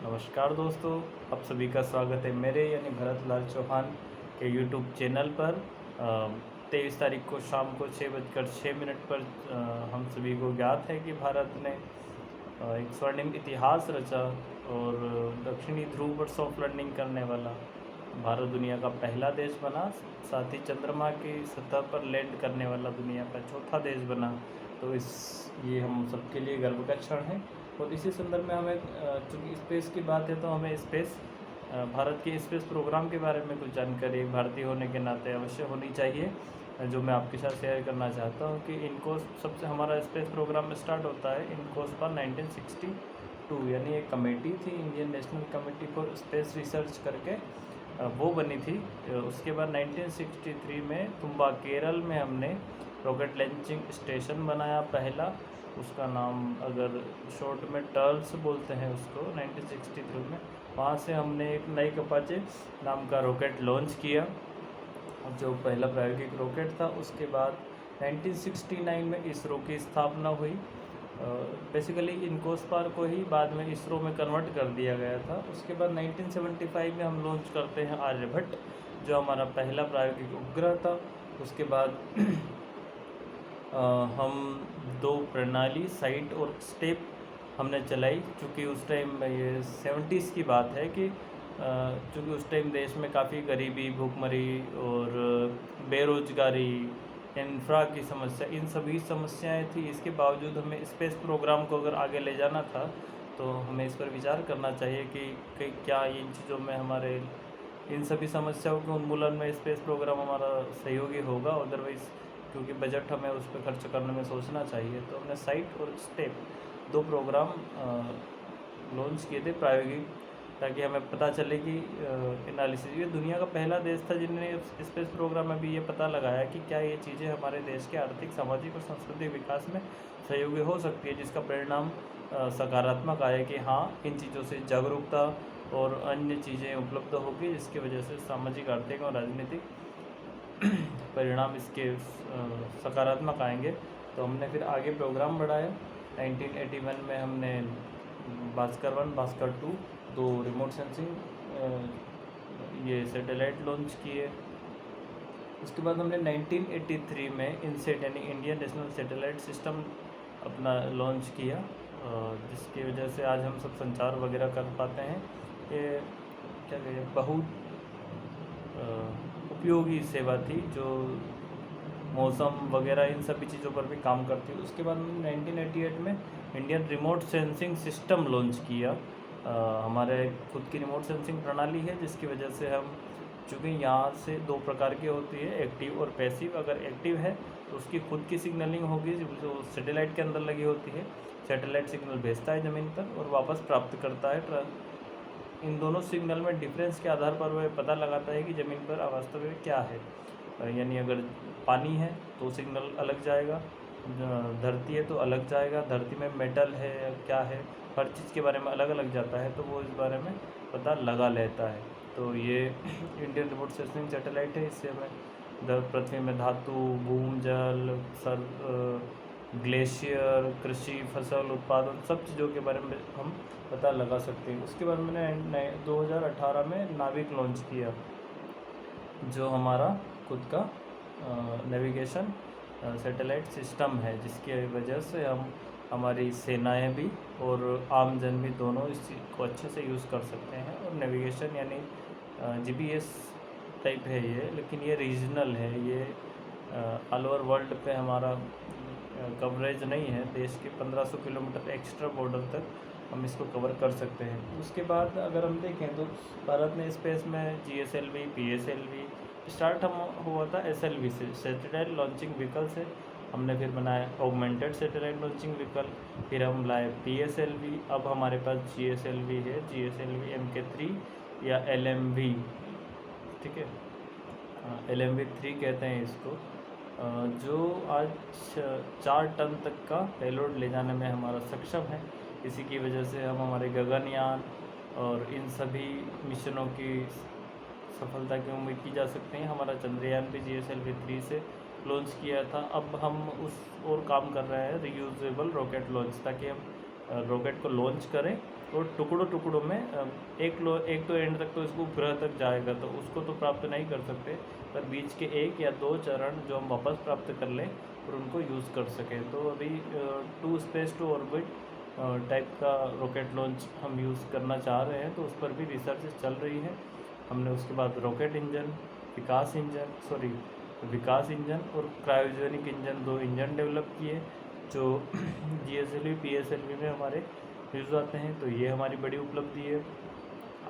नमस्कार दोस्तों, आप सभी का स्वागत है मेरे यानी भरत लाल चौहान के यूट्यूब चैनल पर। 23 तारीख को शाम को 6:06 पर हम सभी को ज्ञात है कि भारत ने एक स्वर्णिम इतिहास रचा और दक्षिणी ध्रुव पर सॉफ्ट लैंडिंग करने वाला भारत दुनिया का पहला देश बना। साथ ही चंद्रमा की सतह पर लैंड करने वाला दुनिया का चौथा देश बना। तो ये हम सबके लिए गर्व का क्षण है। और इसी संदर्भ में हमें चूँकि स्पेस की बात है तो हमें भारत के स्पेस प्रोग्राम के बारे में कुछ जानकारी भारतीय होने के नाते अवश्य होनी चाहिए, जो मैं आपके साथ शेयर करना चाहता हूँ कि इनको सबसे हमारा स्पेस प्रोग्राम स्टार्ट होता है इनकोस्पा 1962, यानी एक कमेटी थी Indian national committee for space research करके वो बनी थी। उसके बाद 1963 में तुम्बा केरल में हमने रॉकेट लॉन्चिंग स्टेशन बनाया पहला। उसका नाम अगर शॉर्ट में टर्ल्स बोलते हैं उसको। 1963 में वहाँ से हमने एक नई अपाचे नाम का रॉकेट लॉन्च किया, जो पहला प्रायोगिक रॉकेट था। उसके बाद 1969 में इसरो की स्थापना हुई। बेसिकली इनकोस्पार को ही बाद में इसरो में कन्वर्ट कर दिया गया था। उसके बाद 1975 में हम लॉन्च करते हैं आर्यभट्ट, जो हमारा पहला प्रायोगिक उपग्रह था। उसके बाद हम 2 प्रणाली साइट और स्टेप हमने चलाई, चूँकि उस टाइम ये 70s की बात है कि चूँकि उस टाइम देश में काफ़ी गरीबी, भूखमरी और बेरोजगारी, इंफ्रा की समस्या, इन सभी समस्याएं थी। इसके बावजूद हमें स्पेस प्रोग्राम को अगर आगे ले जाना था तो हमें इस पर विचार करना चाहिए कि क्या इन चीज़ों में हमारे इन सभी समस्याओं के उन्मूलन में स्पेस प्रोग्राम हमारा सहयोगी होगा। अदरवाइज़ क्योंकि बजट हमें उस पर खर्च करने में सोचना चाहिए, तो हमने साइट और स्टेप 2 प्रोग्राम लॉन्च किए थे प्रायोगिक, ताकि हमें पता चले कि एनालिसिस। ये दुनिया का पहला देश था जिन्होंने स्पेस प्रोग्राम में भी ये पता लगाया कि क्या ये चीज़ें हमारे देश के आर्थिक, सामाजिक और सांस्कृतिक विकास में सहयोगी हो सकती है, जिसका परिणाम सकारात्मक आया कि हाँ, इन चीज़ों से जागरूकता और अन्य चीज़ें उपलब्ध होगी, जिसकी वजह से सामाजिक, आर्थिक और राजनीतिक परिणाम इसके सकारात्मक आएंगे। तो हमने फिर आगे प्रोग्राम बढ़ाया। 1981 में हमने भास्कर 1, भास्कर 2 2 रिमोट सेंसिंग ये सैटेलाइट लॉन्च किए। उसके बाद हमने 1983 में इनसेट यानी इंडियन नेशनल सैटेलाइट सिस्टम अपना लॉन्च किया, जिसकी वजह से आज हम सब संचार वगैरह कर पाते हैं। ये क्या कहें, बहुत उपयोगी सेवा थी, जो मौसम वगैरह इन सभी चीज़ों पर भी काम करती है। उसके बाद 1988 में Indian remote sensing system launch किया। हमारे खुद की रिमोट सेंसिंग प्रणाली है, जिसकी वजह से हम, चूँकि यहाँ से 2 प्रकार की होती है, एक्टिव और पैसिव। अगर एक्टिव है तो उसकी खुद की सिग्नलिंग होगी जो सैटेलाइट के अंदर लगी होती है। सैटेलाइट सिग्नल भेजता है ज़मीन पर और वापस प्राप्त करता है। इन दोनों सिग्नल में डिफरेंस के आधार पर वह पता लगाता है कि ज़मीन पर वास्तव में क्या है। यानी अगर पानी है तो सिग्नल अलग जाएगा, धरती है तो अलग जाएगा, धरती में मेटल है या क्या है, हर चीज़ के बारे में अलग अलग जाता है, तो वो इस बारे में पता लगा लेता है। तो ये इंडियन रिमोट सेंसिंग सैटेलाइट है। इससे हमें पृथ्वी में धातु, भूमजल, ग्लेशियर, कृषि, फसल उत्पादन, सब चीज़ों के बारे में हम पता लगा सकते हैं। उसके बाद मैंने 2018 में नाविक लॉन्च किया, जो हमारा खुद का नेविगेशन सैटेलाइट सिस्टम है, जिसकी वजह से हम हमारी सेनाएं भी और आम जन भी दोनों इस चीज़ को अच्छे से यूज़ कर सकते हैं। और नेविगेशन यानी GPS टाइप है ये, लेकिन ये रीजनल है। ये ऑल ओवर वर्ल्ड पे हमारा कवरेज नहीं है। देश के 1500 किलोमीटर एक्स्ट्रा बॉर्डर तक हम इसको कवर कर सकते हैं। उसके बाद अगर हम देखें तो भारत ने स्पेस में GSLV, PSLV स्टार्ट हम हुआ था SLV से, सैटेलाइट लॉन्चिंग व्हीकल से। हमने फिर बनाया ऑगमेंटेड सैटेलाइट लॉन्चिंग व्हीकल, फिर हम लाए PSLV। अब हमारे पास GSLV है, GSLV MK3 या LMV, ठीक है, LMV3 कहते हैं इसको, जो आज 4 टन तक का पेलोड ले जाने में हमारा सक्षम है। इसी की वजह से हम हमारे गगनयान और इन सभी मिशनों की सफलता की उम्मीद की जा सकती है। हमारा चंद्रयान भी GSLV-3 से लॉन्च किया था। अब हम उस और काम कर रहे हैं, रीयूजेबल रॉकेट लॉन्च, ताकि हम रॉकेट को लॉन्च करें और टुकड़ों टुकड़ों में एक तो एंड तक तो इसको ग्रह तक जाएगा, तो उसको तो प्राप्त नहीं कर सकते, पर बीच के 1 या 2 चरण जो हम वापस प्राप्त कर लें और उनको यूज़ कर सकें। तो अभी two space to orbit type का रॉकेट लॉन्च हम यूज़ करना चाह रहे हैं, तो उस पर भी रिसर्च चल रही है। हमने उसके बाद रॉकेट इंजन, विकास इंजन और क्रायोजेनिक इंजन, 2 इंजन डेवलप किए जो GSLV PSLV में हमारे यूज़ आते हैं। तो ये हमारी बड़ी उपलब्धि है।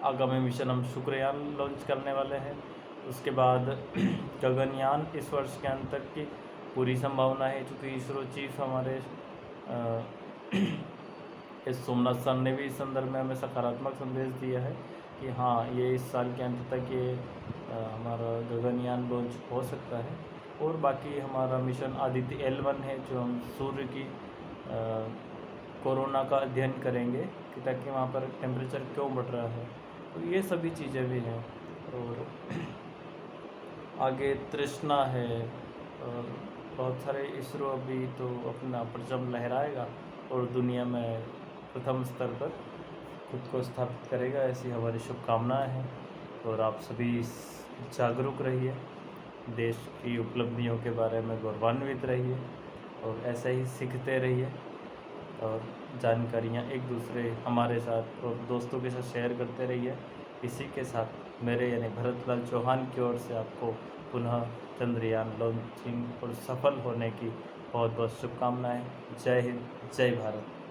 आगामी मिशन हम शुक्रयान लॉन्च करने वाले हैं। उसके बाद गगनयान इस वर्ष के अंत तक की पूरी संभावना है, चूँकि इसरो चीफ हमारे इस सोमनाथ सर ने भी इस संदर्भ में हमें सकारात्मक संदेश दिया है कि हाँ, ये इस साल के अंत तक ये हमारा गगनयान लॉन्च हो सकता है। और बाकी हमारा मिशन आदित्य L1 है, जो हम सूर्य की कोरोना का अध्ययन करेंगे कि ताकि वहाँ पर टेम्परेचर क्यों बढ़ रहा है। तो ये सभी चीज़ें भी हैं। और आगे तृष्णा है, और बहुत सारे इसरो अभी तो अपना परचम लहराएगा और दुनिया में प्रथम स्तर पर खुद को स्थापित करेगा, ऐसी हमारी शुभकामनाएं हैं। और आप सभी जागरूक रहिए, देश की उपलब्धियों के बारे में गौरवान्वित रहिए और ऐसे ही सीखते रहिए और जानकारियाँ एक दूसरे हमारे साथ और दोस्तों के साथ शेयर करते रहिए। इसी के साथ मेरे यानी भरतलाल चौहान की ओर से आपको पुनः चंद्रयान लॉन्चिंग और सफल होने की बहुत बहुत शुभकामनाएं। जय हिंद, जय भारत।